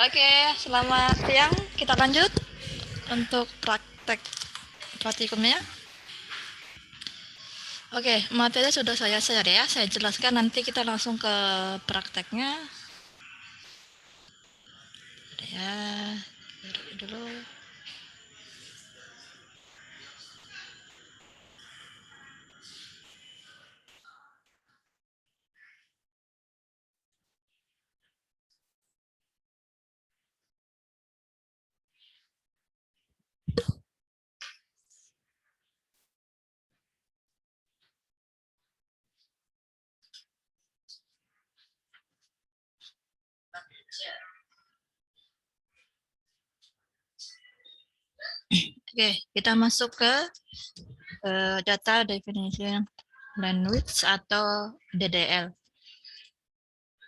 Oke, selamat siang. Kita lanjut untuk praktikumnya. Oke, materi sudah saya share ya. Saya jelaskan, nanti kita langsung ke prakteknya. Ya, dulu. Oke, kita masuk ke data definition language atau DDL.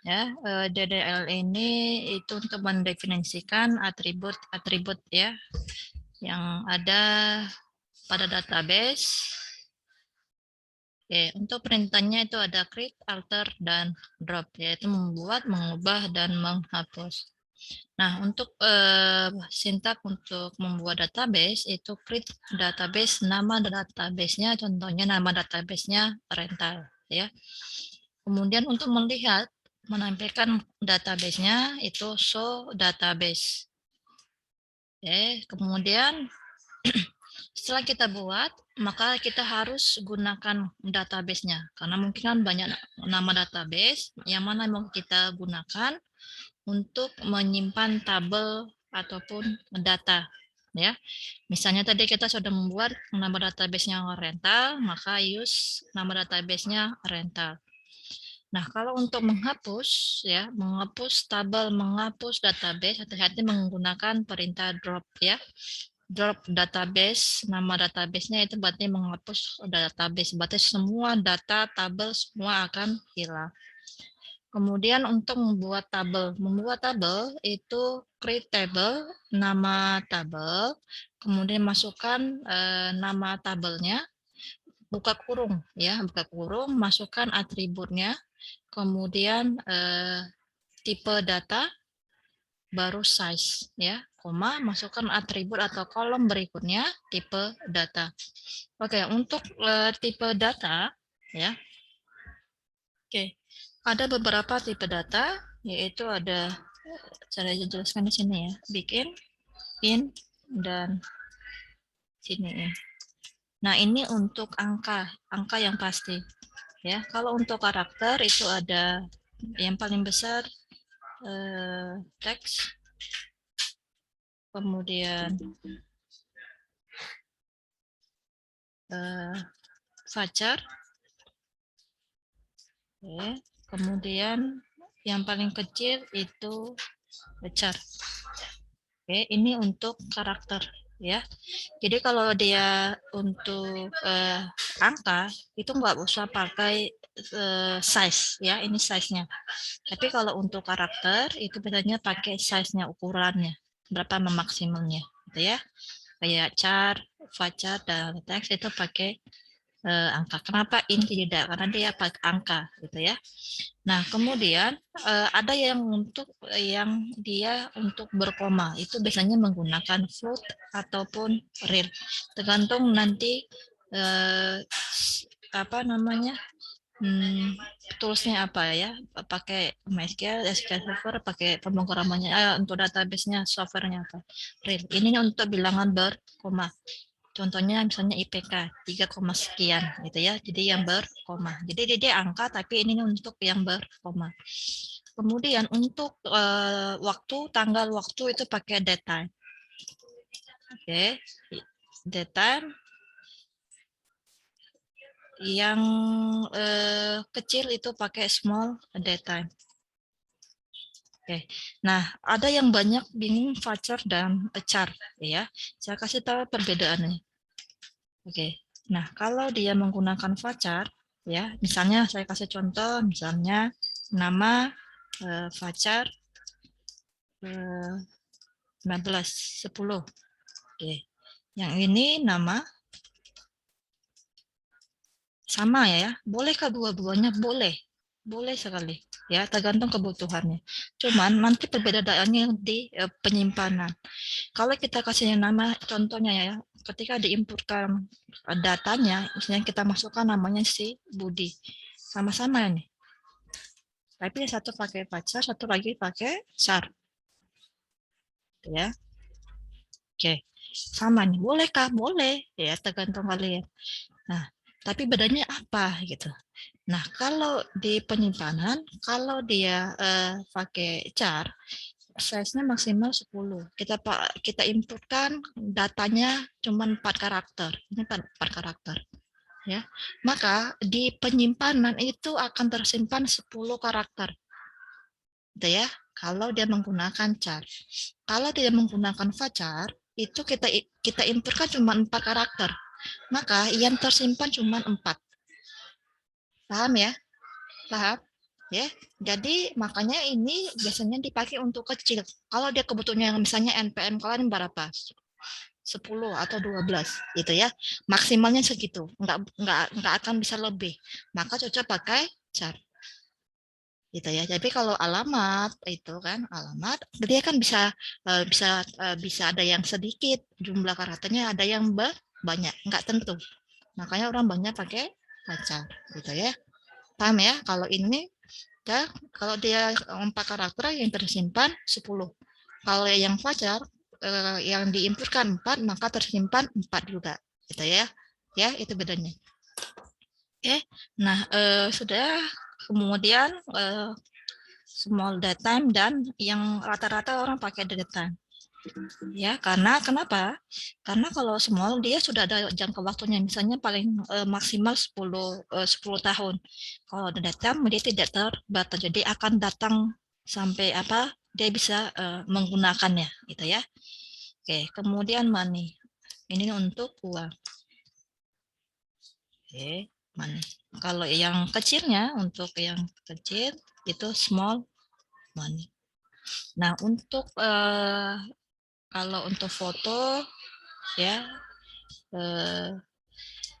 Ya, DDL ini itu untuk mendefinisikan atribut-atribut ya yang ada pada database. Oke, untuk perintahnya itu ada create, alter, dan drop, yaitu membuat, mengubah, dan menghapus. Nah, untuk sintak untuk membuat database itu create database, nama database-nya, contohnya nama database-nya rental, ya. Kemudian untuk melihat, menampilkan database-nya itu show database. Oke, kemudian setelah kita buat, maka kita harus gunakan database-nya. Karena mungkin kan banyak nama database, yang mana mau kita gunakan untuk menyimpan tabel ataupun data. Ya, misalnya tadi kita sudah membuat nama database-nya rental, maka use nama database-nya rental. Nah, kalau untuk menghapus, ya, menghapus tabel, menghapus database, hati-hati menggunakan perintah drop, ya. Drop database, nama database-nya itu berarti menghapus database, berarti semua data tabel semua akan hilang. Kemudian untuk membuat tabel itu create table, nama tabel, kemudian masukkan nama tabelnya, buka kurung, ya, buka kurung, masukkan atributnya, kemudian tipe data, baru size, ya, koma, masukkan atribut atau kolom berikutnya, tipe data. Oke, untuk tipe data, ya, oke, ada beberapa tipe data, yaitu ada, saya jelaskan di sini ya, bikin, in, dan sini. Nah, ini untuk angka yang pasti. Ya, kalau untuk karakter itu ada yang paling besar teks, kemudian varchar, kemudian yang paling kecil itu char. Oke, ini untuk karakter ya. Jadi kalau dia untuk angka itu nggak usah pakai size ya, ini size-nya. Tapi kalau untuk karakter itu biasanya pakai size-nya, ukurannya berapa maksimalnya, gitu ya. Kayak char, varchar, dan teks itu pakai angka. Kenapa ini tidak? Karena dia pakai angka, gitu ya. Nah, kemudian ada yang yang dia untuk berkoma, itu biasanya menggunakan float ataupun real. Tergantung nanti apa namanya? Toolsnya apa ya, pakai MySQL, SQL Server, pakai pemrogramannya, untuk database-nya, software-nya apa. Real. Ini untuk bilangan berkoma. Contohnya misalnya IPK 3, sekian gitu ya. Jadi yang berkoma. Jadi dia angka tapi ini untuk yang berkoma. Kemudian untuk waktu, tanggal waktu itu pakai datetime. Oke. Datetime yang kecil itu pakai small datetime. Oke. Nah, ada yang banyak bingung varchar dan char ya. Saya kasih tahu perbedaannya. Oke. Nah, kalau dia menggunakan varchar ya, misalnya saya kasih contoh, misalnya nama varchar 19 10. Oke. Yang ini nama sama ya. Boleh kedua-duanya? Boleh. Boleh sekali, ya tergantung kebutuhannya. Cuman nanti perbedaannya di penyimpanan. Kalau kita kasih nama, contohnya ya, ketika diinputkan datanya, misalnya kita masukkan namanya si Budi, sama-sama nih. Tapi satu pakai pacar, satu lagi pakai char, ya. Oke, sama nih. Bolehkah? Boleh, ya tergantung kalian. Nah, tapi bedanya apa gitu? Nah, kalau di penyimpanan, kalau dia pakai char, size-nya maksimal 10. Kita inputkan datanya cuma 4 karakter. Ini 4 karakter, ya. Maka di penyimpanan itu akan tersimpan 10 karakter. Gitu ya. Kalau dia menggunakan char. Kalau tidak menggunakan varchar, itu kita inputkan cuma 4 karakter. Maka yang tersimpan cuma 4. Paham ya? Paham? Ya, jadi makanya ini biasanya dipakai untuk kecil. Kalau dia kebutuhannya misalnya NPM kalian berapa? 10 atau 12 gitu ya. Maksimalnya segitu. Enggak akan bisa lebih. Maka cocok pakai char. Gitu ya. Jadi kalau alamat itu kan alamat dia kan bisa ada yang sedikit jumlah karakternya, ada yang banyak, enggak tentu. Makanya orang banyak pakai char gitu ya. Paham ya? Kalau ini ya, kalau dia 4 karakter yang tersimpan 10. Kalau yang varchar yang diinputkan 4 maka tersimpan 4 juga. Gitu ya. Ya, itu bedanya. Oke. Nah, sudah kemudian small datetime dan yang rata-rata orang pakai datetime. Ya, karena kenapa? Karena kalau small dia sudah ada jangka waktunya, misalnya paling maksimal 10 tahun. Kalau datetime dia tidak terbatas, jadi akan datang sampai apa? Dia bisa menggunakannya, gitu ya. Oke, kemudian money. Ini untuk uang. Oke, money. Kalau yang kecilnya, untuk yang kecil itu small money. Nah, untuk kalau untuk foto ya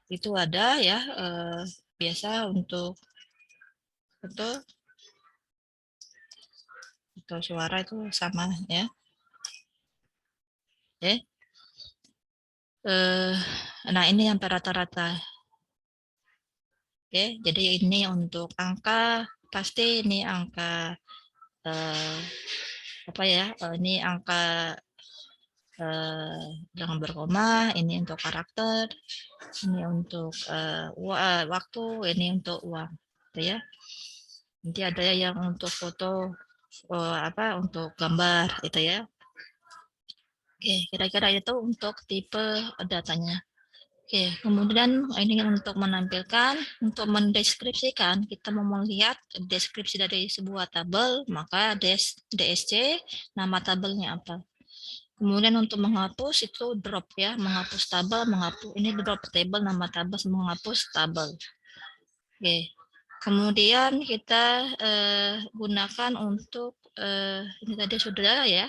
itu ada ya biasa untuk suara itu sama ya. Oke. Nah ini yang rata-rata. Oke, jadi ini untuk angka pasti ini angka apa ya? Ini angka dengan berkoma, ini untuk karakter, ini untuk waktu, ini untuk uang, gitu ya. Nanti ada yang untuk foto, apa untuk gambar, itu ya. Oke, kira-kira itu untuk tipe datanya. Oke, kemudian ini untuk menampilkan, untuk mendeskripsikan, kita mau melihat deskripsi dari sebuah tabel, maka DSC, nama tabelnya apa. Kemudian untuk menghapus itu drop ya, menghapus tabel, ini drop table, nama tabel, menghapus tabel. Oke, kemudian kita gunakan untuk ini tadi sudah ya.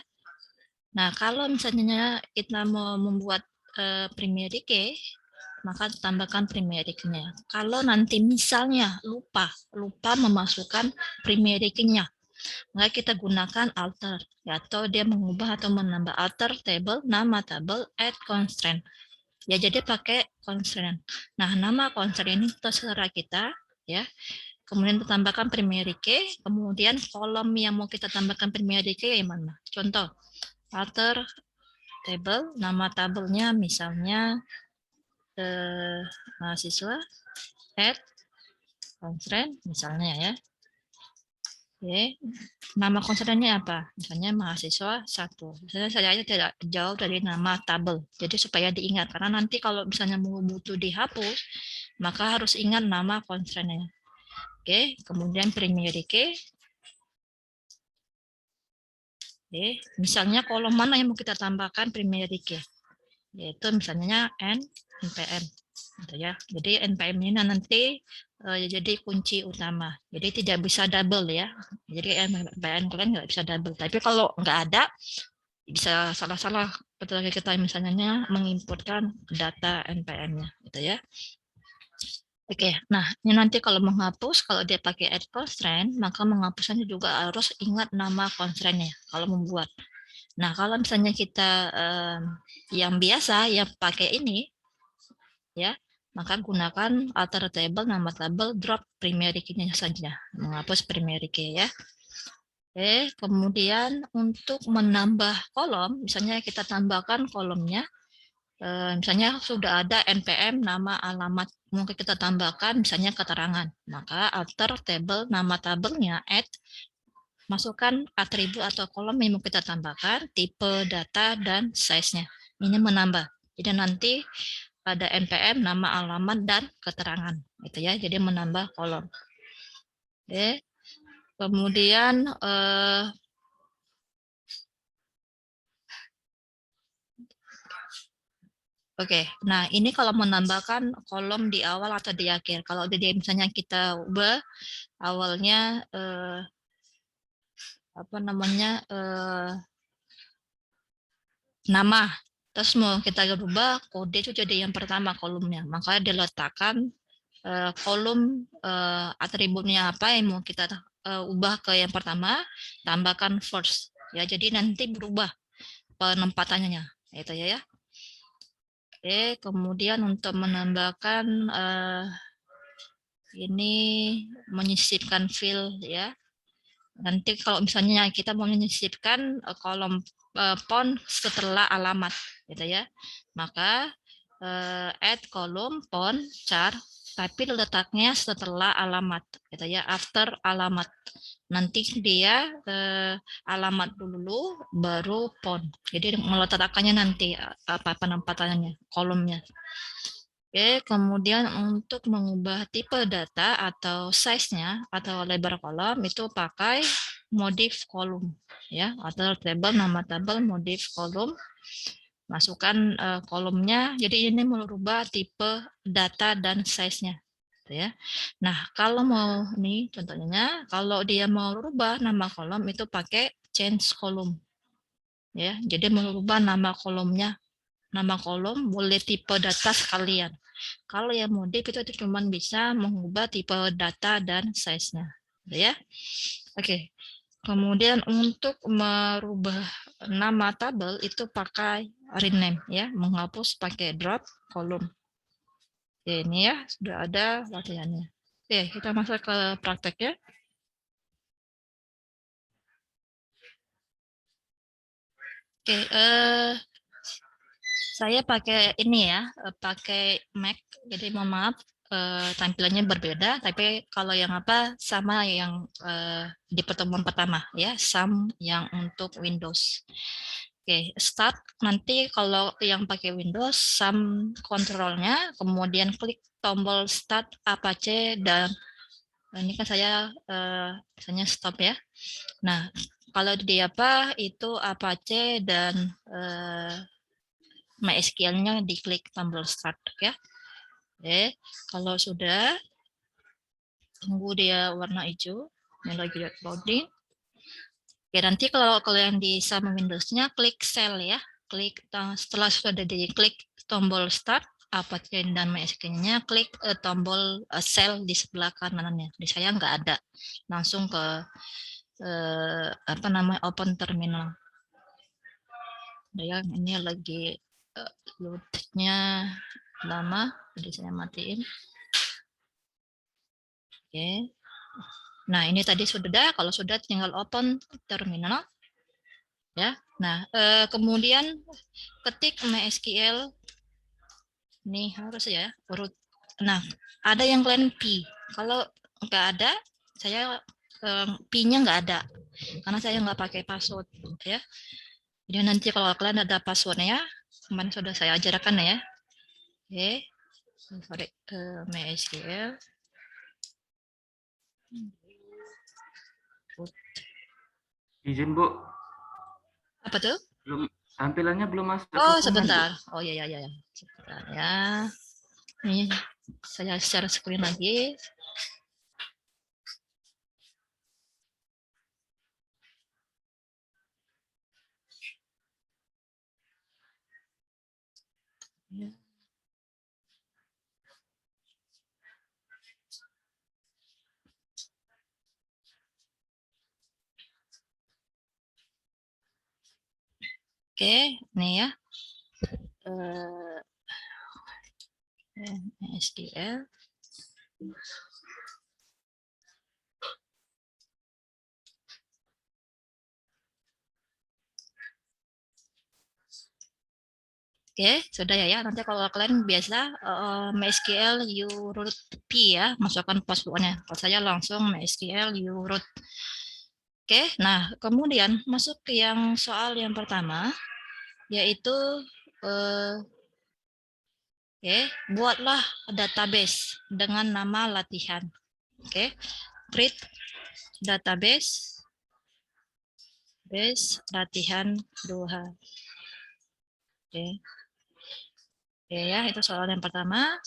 Nah, kalau misalnya kita mau membuat primary key, maka tambahkan primary key-nya. Kalau nanti misalnya lupa memasukkan primary key-nya, maka kita gunakan alter, atau dia mengubah atau menambah alter table, nama tabel, add constraint. Ya, jadi pakai constraint. Nah, nama constraint ini terserah kita, ya. Kemudian kita tambahkan primary key, kemudian kolom yang mau kita tambahkan primary key yang mana? Contoh, alter table, nama tabelnya misalnya mahasiswa, add constraint misalnya ya. Oke, nama constraint-nya apa? Misalnya mahasiswa 1. Misalnya saya aja tidak jauh dari nama tabel. Jadi supaya diingat, karena nanti kalau misalnya mau butuh dihapus, maka harus ingat nama constraint-nya. Oke, kemudian primary key. Oke, misalnya kolom mana yang mau kita tambahkan primary key? Yaitu misalnya NPM. Gitu ya. Jadi NPM ini nanti jadi kunci utama. Jadi tidak bisa double ya. Jadi NPM kalian nggak bisa double. Tapi kalau nggak ada, bisa salah-salah ketika kita misalnya menginputkan data NPM-nya, gitu ya. Oke, nah ini nanti kalau menghapus, kalau dia pakai add constraint, maka menghapusnya juga harus ingat nama constraint-nya kalau membuat. Nah, kalau misalnya kita yang biasa, yang pakai ini, ya, maka gunakan alter table, nama tabel, drop primary key-nya saja, menghapus primary key ya. Oke, kemudian untuk menambah kolom, misalnya kita tambahkan kolomnya, misalnya sudah ada npm nama alamat, mungkin kita tambahkan misalnya keterangan, maka alter table nama tabelnya add, masukkan atribut atau kolom yang mau kita tambahkan, tipe data dan size-nya. Ini menambah. Jadi nanti ada npm nama alamat dan keterangan, gitu ya. Jadi menambah kolom. Oke. Kemudian Oke, nah ini kalau menambahkan kolom di awal atau di akhir. Kalau di misalnya kita ubah awalnya apa namanya nama, terus mau kita ubah kode itu jadi yang pertama kolomnya, maka diletakkan kolom atributnya apa yang mau kita ubah ke yang pertama, tambahkan first ya, jadi nanti berubah penempatannya itu ya. Oke, kemudian untuk menambahkan ini menyisipkan field ya. Nanti kalau misalnya kita mau menyisipkan kolom font setelah alamat gitu ya, maka add kolom font char tapi letaknya setelah alamat gitu ya, after alamat. Nanti dia alamat dulu baru font. Jadi meletakkannya nanti apa penempatannya kolomnya. Oke, kemudian untuk mengubah tipe data atau size-nya atau lebar kolom itu pakai modif kolom ya, atau table nama tabel modif kolom. Masukkan kolomnya. Jadi ini merubah tipe data dan size-nya ya. Nah, kalau mau nih contohnya kalau dia mau rubah nama kolom itu pakai change kolom ya. Jadi merubah nama kolomnya. Nama kolom boleh tipe data sekalian. Kalau yang modif itu cuma bisa mengubah tipe data dan size-nya. Ya. Oke. Kemudian untuk merubah nama tabel itu pakai rename ya, menghapus pakai drop kolom. Oke, ini ya sudah ada latihannya. Oke, kita masuk ke prakteknya. Oke, saya pakai ini ya, pakai Mac. Jadi mohon maaf tampilannya berbeda, tapi kalau yang apa sama yang di pertemuan pertama ya, sama yang untuk Windows. Oke, start nanti kalau yang pakai Windows sum kontrolnya, kemudian klik tombol start Apache dan ini kan saya misalnya stop ya. Nah, kalau di apa itu Apache dan MySQL-nya diklik tombol start ya. Oke, kalau sudah tunggu dia warna hijau, ini lagi loading. Oke, nanti kalau yang di sama Windows-nya klik cell ya. Klik setelah sudah diklik tombol start Apache dan MySQL-nya klik tombol cell di sebelah kanannya. Di saya nggak ada. Langsung ke apa namanya open terminal. Ya, ini lagi load-nya lama, jadi saya matiin. Oke. Nah, ini tadi sudah, kalau sudah tinggal open terminal. Ya. Nah, kemudian ketik MySQL ini harus ya urut. Nah, ada yang kalian P. Kalau nggak ada, saya P-nya nggak ada karena saya nggak pakai password ya. Jadi nanti kalau kalian ada passwordnya, kemarin sudah saya ajarkan ya. Oke, sorry, MySQL. Izin Bu, Apa tuh? belum tampilannya belum masuk Oh, dokumen Bu. sebentar. Oh iya ya ya ya. Sebentar ya. Ini saya share screen lagi. Ya. Oke, nih ya. SQL. Oke, sudah ya. Nanti kalau kalian biasa MySQL you root P ya, masukkan passwordnya. Kalau saya langsung MySQL you root. Oke, nah kemudian masuk ke yang soal yang pertama, yaitu buatlah database dengan nama latihan. Oke, create database latihan 2. Oke. Oke ya, itu soal yang pertama.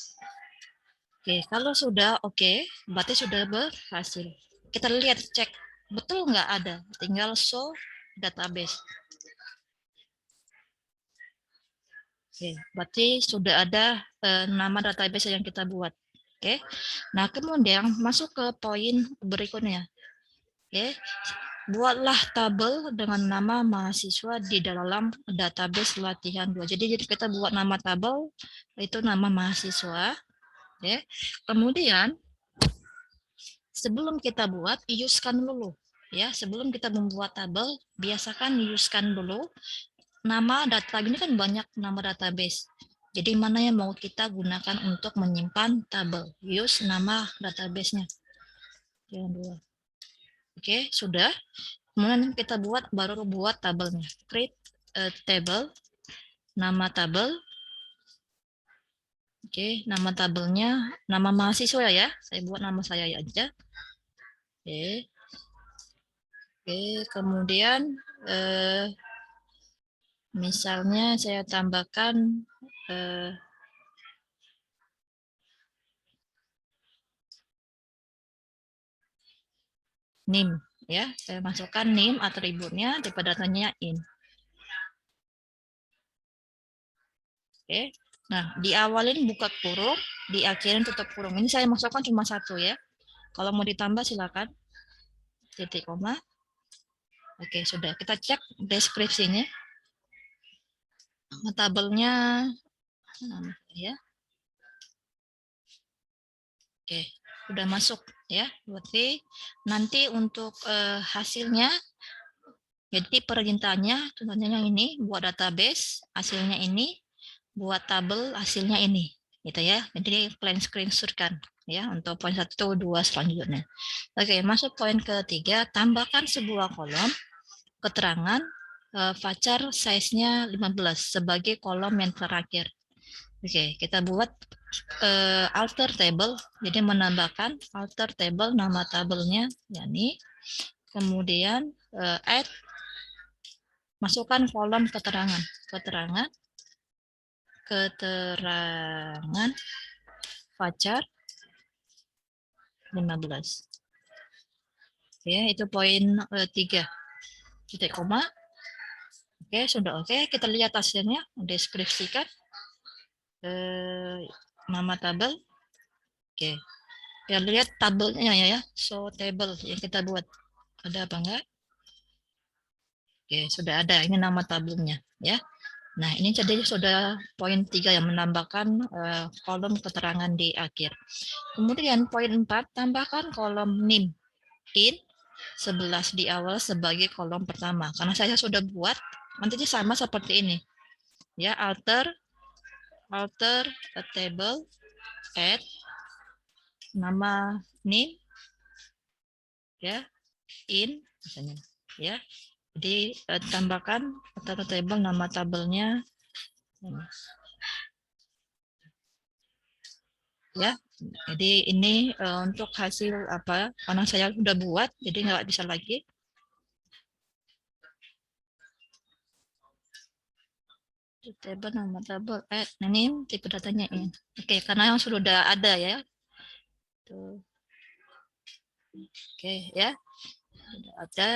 Oke, kalau sudah oke, berarti sudah berhasil. Kita lihat, cek betul nggak ada, tinggal show database. Oke, berarti sudah ada nama database yang kita buat. Oke, nah kemudian masuk ke poin berikutnya. Oke, buatlah tabel dengan nama mahasiswa di dalam database latihan 2. Jadi kita buat nama tabel itu nama mahasiswa. Oke, kemudian sebelum kita buat, iuskan dulu. Ya, sebelum kita membuat tabel, biasakan iuskan dulu nama data. Ini kan banyak nama database. Jadi mana yang mau kita gunakan untuk menyimpan tabel? Use nama database-nya. Yang dua. Oke, sudah. Kemudian kita baru buat tabelnya. Create a table, nama tabel. Oke, nama tabelnya, nama mahasiswa ya. Saya buat nama saya aja. Oke. Oke, kemudian misalnya saya tambahkan name ya, saya masukkan name atributnya daripada datanya in. Oke. Nah, diawalin buka kurung, diakhirin tutup kurung. Ini saya masukkan cuma satu ya. Kalau mau ditambah silakan. Titik koma. Oke, sudah. Kita cek deskripsinya. Tabelnya ya. Oke, sudah masuk ya. Berarti nanti untuk hasilnya, jadi perintahnya contohnya yang ini, buat database hasilnya ini, buat tabel hasilnya ini, gitu ya. Jadi kalian screenshotkan ya untuk poin 1, 2 selanjutnya. Oke, masuk poin ketiga, tambahkan sebuah kolom keterangan voucher size-nya 15 sebagai kolom yang terakhir. Oke, kita buat alter table, jadi menambahkan alter table nama tabelnya yakni, kemudian add, masukkan kolom keterangan voucher 15. Ya, itu poin 3. Titik koma. Oke, sudah oke. Kita lihat hasilnya, deskripsikan nama tabel. Oke. Ya, lihat tabelnya ya, show table yang kita buat. Ada apa enggak? Oke, sudah ada. Ini nama tabelnya ya. Nah, ini jadi sudah poin 3 yang menambahkan kolom keterangan di akhir. Kemudian poin 4, tambahkan kolom name in 11 di awal sebagai kolom pertama. Karena saya sudah buat, nanti sama seperti ini. Ya, alter a table, add nama name ya, in misalnya ya. Jadi tambahkan alter table nama tabelnya ya. Jadi ini untuk hasil apa, karena saya sudah buat jadi nggak bisa lagi. Table nama tabel ini tipe datanya ini. Oke, karena yang sudah ada ya. Tuh. Oke ya, sudah ada.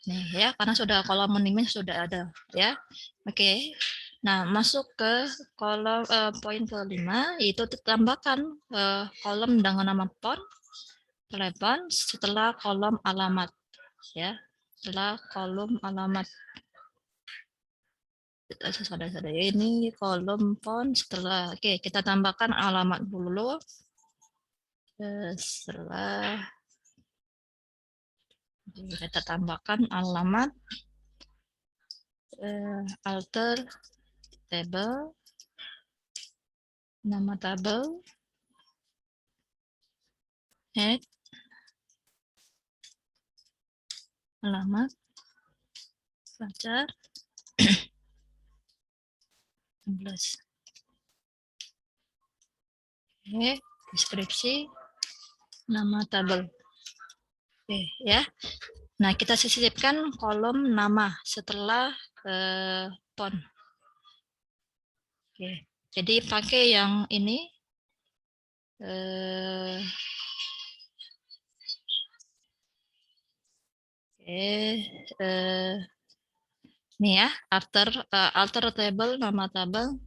Nih ya, karena sudah kolom menimnya sudah ada ya. Oke. Nah, masuk ke kolom poin kelima, yaitu tambahkan kolom dengan nama pon, telepon setelah kolom alamat ya. setelah kolom alamat. Ini kolom font setelah, oke, kita tambahkan alamat dulu. Setelah kita tambahkan alamat, alter table, nama tabel, head, alamat, pacar, 16. Oke, deskripsi, nama tabel. Oke, ya. Nah, kita sisipkan kolom nama setelah font. Oke, jadi pakai yang ini. Ini ya, alter table, nama tabel.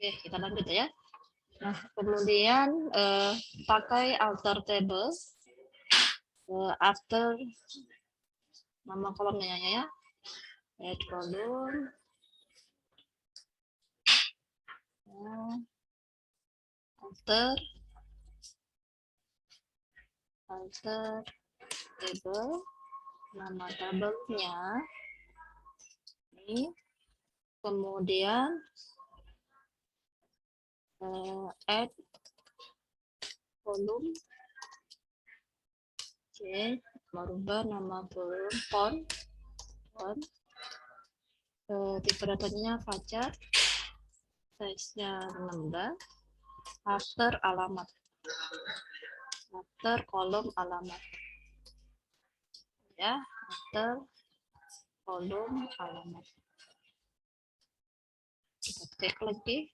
Oke, kita lanjut ya. Nah, kemudian pakai alter table after nama kolomnya ya. Add column. Alter table, nama tabelnya ini. Kemudian add kolom. Oke, merubah nama kolom font. Tipe datanya pacar, size-nya 16, after alamat, after kolom alamat, ya, after kolom alamat. Kita cek lagi.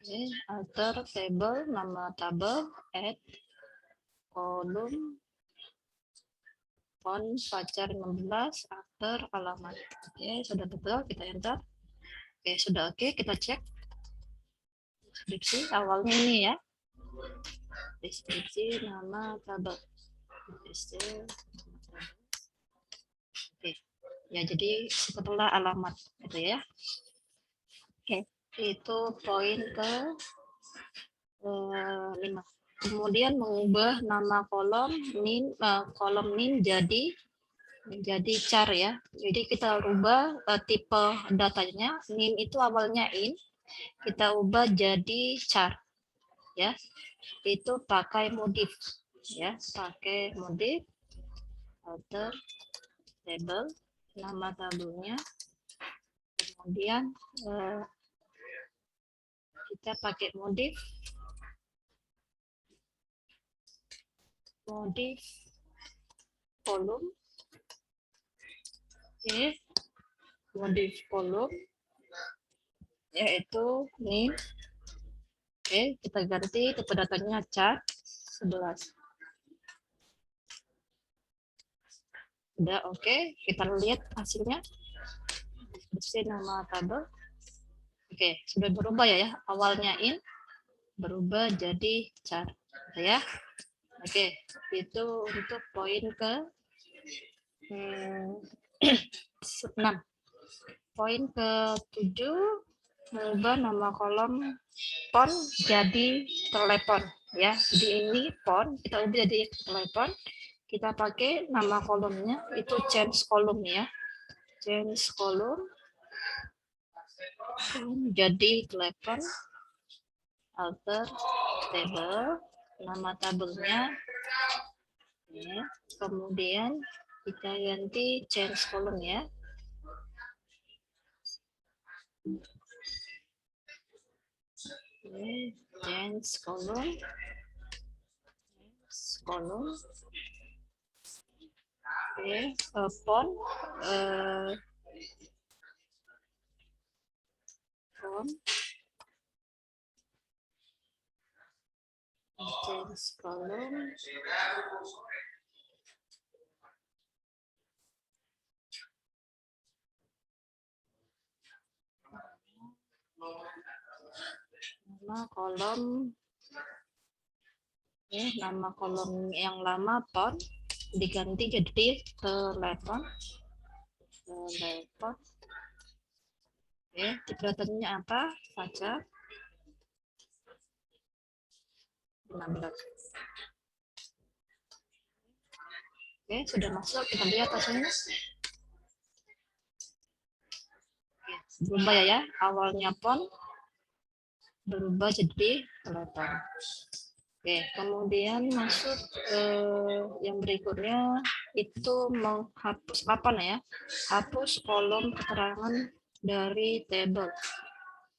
Oke, alter table, nama tabel, add kolom font pacar 16, after alamat. Oke, sudah betul, kita enter. Oke, sudah oke, kita cek. Deskripsi awalnya ini ya. Deskripsi nama tabel. Oke, ya jadi setelah alamat gitu ya. Oke, itu poin ke 5. Kemudian mengubah nama kolom nin jadi menjadi char ya. Jadi kita ubah tipe datanya. Nin itu awalnya in, kita ubah jadi char ya. Itu pakai modif ya, pakai modif alter table, nama tabelnya. Kemudian kita pakai modif kolom. Oke, modif kolom yaitu nih. Oke, kita ganti tipe datanya char 11. Udah oke, kita lihat hasilnya. Bersih nama tabel. Oke, sudah berubah ya, awalnya in berubah jadi char ya. Oke, itu untuk poin ke 6. Poin ke-7, mengubah nama kolom font jadi telepon ya. Jadi ini font kita ubah jadi telepon. Kita pakai nama kolomnya itu change column ya. Change column jadi telepon, alter table, nama tabelnya ya. Kemudian kita ganti change column ya. Change column. Oke, font font change column. Nama kolom, nama kolom yang lama font diganti jadi telepon. Tingkatannya apa saja? 16. Oke, sudah masuk. Kita lihat hasilnya. Berubah ya, awalnya font berubah jadi telepon. Oke, kemudian masuk yang berikutnya itu menghapus apa ya? Hapus kolom keterangan dari table.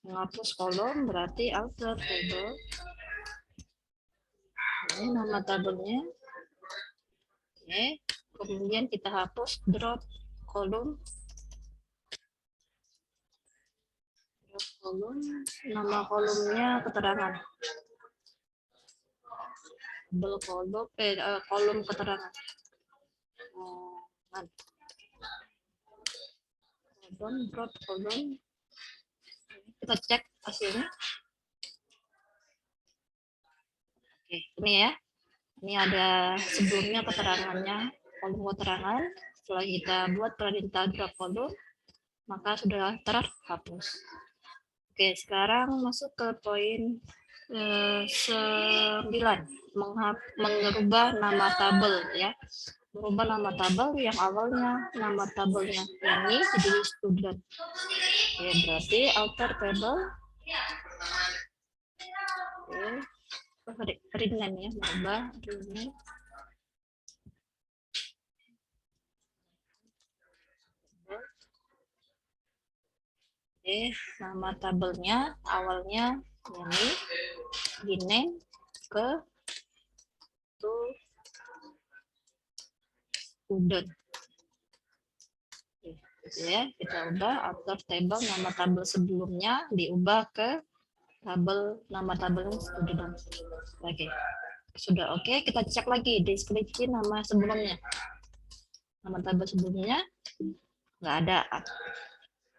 Menghapus kolom berarti alter table. Ini nama tabelnya. Oke, kemudian kita hapus drop kolom. Drop kolom, nama kolomnya keterangan. Tabel kolom, kolom keterangan. Kolom, drop kolom. Kita cek hasilnya. Oke, ini ya. Ini ada sebelumnya keterangannya, kolom keterangan. Setelah kita buat perintah drop kolom, maka sudah terhapus. Oke, sekarang masuk ke poin 9, mengubah nama tabel ya. Merubah nama tabel yang awalnya nama tabelnya ini jadi student. Oke, berarti alter table. Oke, ringan ya, merubah ringan. Nama tabelnya awalnya ini gini ke student. Ya, kita ubah alter table, nama tabel sebelumnya diubah ke nama tabel student. Oke, sudah oke. Kita cek lagi deskripsi nama sebelumnya. Nama tabel sebelumnya nggak ada.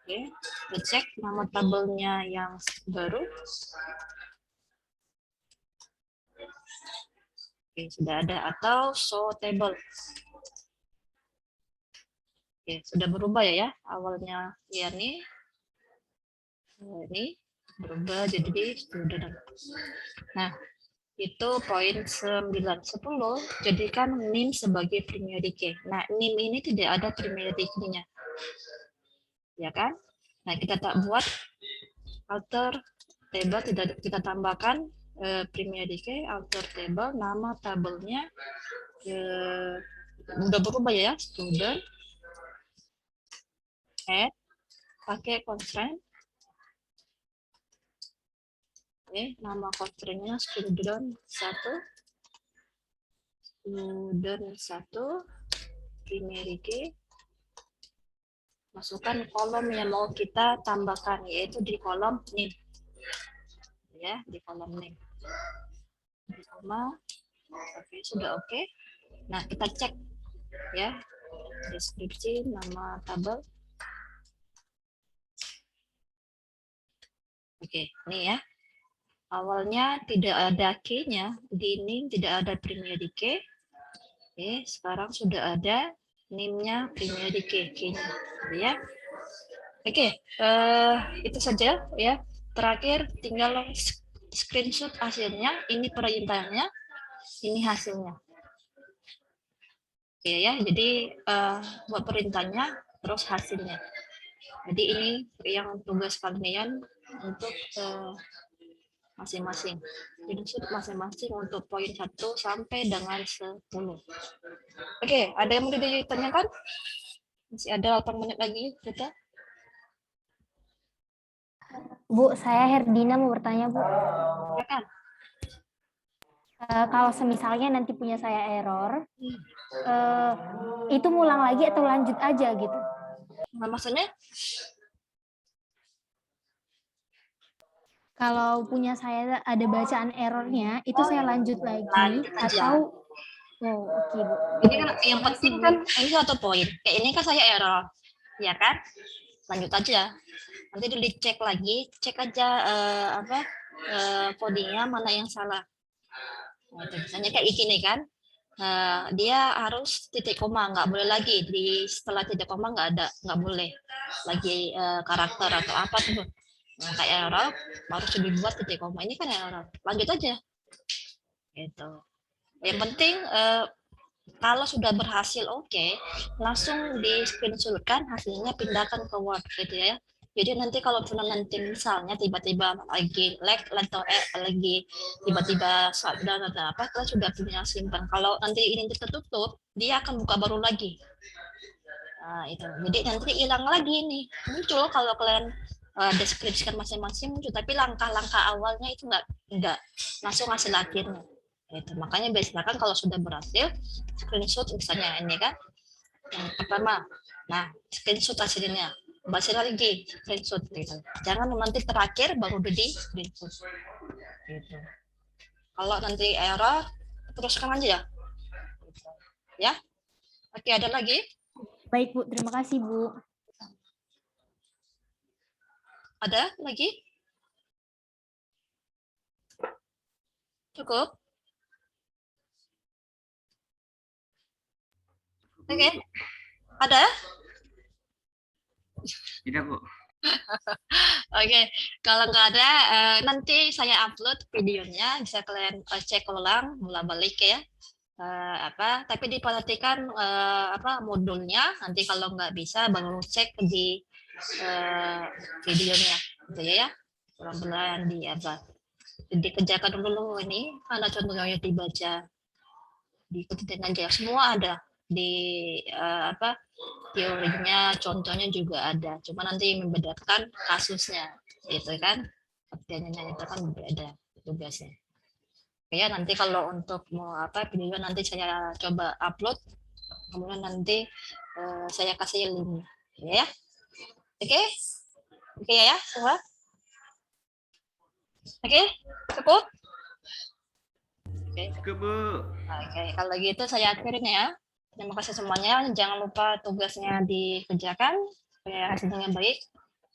Oke, kita cek nama tabelnya yang baru. Oke, sudah ada atau show table. Oke, sudah berubah ya. Awalnya ya ini berubah jadi student. Nah, itu poin 9. 10, jadikan name sebagai primary key. Nah, name ini tidak ada primary key-nya. Ya kan? Nah, kita tak buat alter table, tidak kita tambahkan primary key, alter table, nama tabelnya udah berubah ya, student, add, pakai constraint. Oke, nama constraint-nya student 1, primary key. Masukkan kolom yang mau kita tambahkan, yaitu di kolom name. Ya, di kolom name. Oke, sudah oke. Nah, kita cek ya, deskripsi nama tabel. Oke, ini ya. Awalnya tidak ada key-nya, di name tidak ada primary key. Oke, sekarang sudah ada name-nya primary key-nya, ya. Oke, itu saja ya. Terakhir tinggal screenshot hasilnya. Ini perintahnya, ini hasilnya. Oke ya, jadi buat perintahnya terus hasilnya. Jadi ini yang tugas kalian untuk masing-masing. Screenshot masing-masing untuk poin 1 sampai dengan 10. Oke, ada yang mau ditanyakan? Masih ada 8 menit lagi, kita. Bu, saya Herdina mau bertanya, Bu. Silakan. kalau semisalnya nanti punya saya error, itu ngulang lagi atau lanjut aja gitu? Nah, maksudnya? Kalau punya saya ada bacaan errornya, itu Oh, saya iya. lanjut lagi Lanjut aja. atau oke Bu. Jadi kan yang Makasih, penting Bu. kan ini satu poin. Kayak ini kan saya error, ya kan? Lanjut aja. Nanti dulu dicek lagi, cek aja codingnya mana yang salah. Nah, itu misalnya kayak gini kan, dia harus titik koma, nggak boleh lagi di setelah titik koma nggak boleh lagi karakter atau apa tuh. Nah, kayak error baru sudah dibuat titik koma, ini kan error. Lanjut aja. Gitu. Yang penting kalau sudah berhasil oke, langsung di screenshotkan hasilnya, pindahkan ke Word gitu ya. Jadi nanti kalau nanti misalnya tiba-tiba lagi lag atau lagi tiba-tiba shutdown atau apa, kalian sudah punya simpan. Kalau nanti ini tertutup, dia akan buka baru lagi. Nah, itu. Jadi nanti hilang lagi nih. Muncul kalau kalian deskripsikan masing-masing muncul, tapi langkah-langkah awalnya itu nggak langsung hasil akhirnya. Itu. Makanya biasakan kalau sudah berhasil, screenshot misalnya ini kan, yang pertama, nah screenshot hasilnya, berhasil lagi screenshot gitu. Jangan nanti terakhir baru di screenshot. Gitu. Kalau nanti error, teruskan aja ya. Gitu. Ya, oke ada lagi? Baik Bu, terima kasih Bu. Ada lagi? Cukup? Oke. Ada? Tidak, Bu. Oke, kalau nggak ada, nanti saya upload videonya, bisa kalian cek ulang, mulai balik ya. Tapi diperhatikan modulnya, nanti kalau nggak bisa baru cek di videonya, gitu ya. Pelan-pelan dikerjakan dulu ini, ada contohnya dibaca, diikutin aja, semua ada di teorinya, contohnya juga ada. Cuma nanti membedakan kasusnya, gitu kan? Pertanyaannya itu kan berbeda tugasnya. Ya nanti kalau untuk mau video nanti saya coba upload, kemudian nanti saya kasih link, ya. Oke ya semua. Oke, cukup. Oke, Bu. Oke, kalau gitu saya akhirin ya. Terima kasih semuanya. Jangan lupa tugasnya dikerjakan supaya hasilnya baik.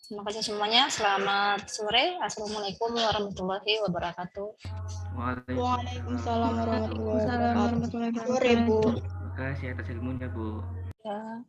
Terima kasih semuanya. Selamat sore. Assalamualaikum warahmatullahi wabarakatuh. Waalaikumsalam warahmatullahi Waalaikumsalam wabarakatuh. warahmatullahi Sore, Bu. wabarakatuh. Terima kasih atas ilmunya, Bu. Ya.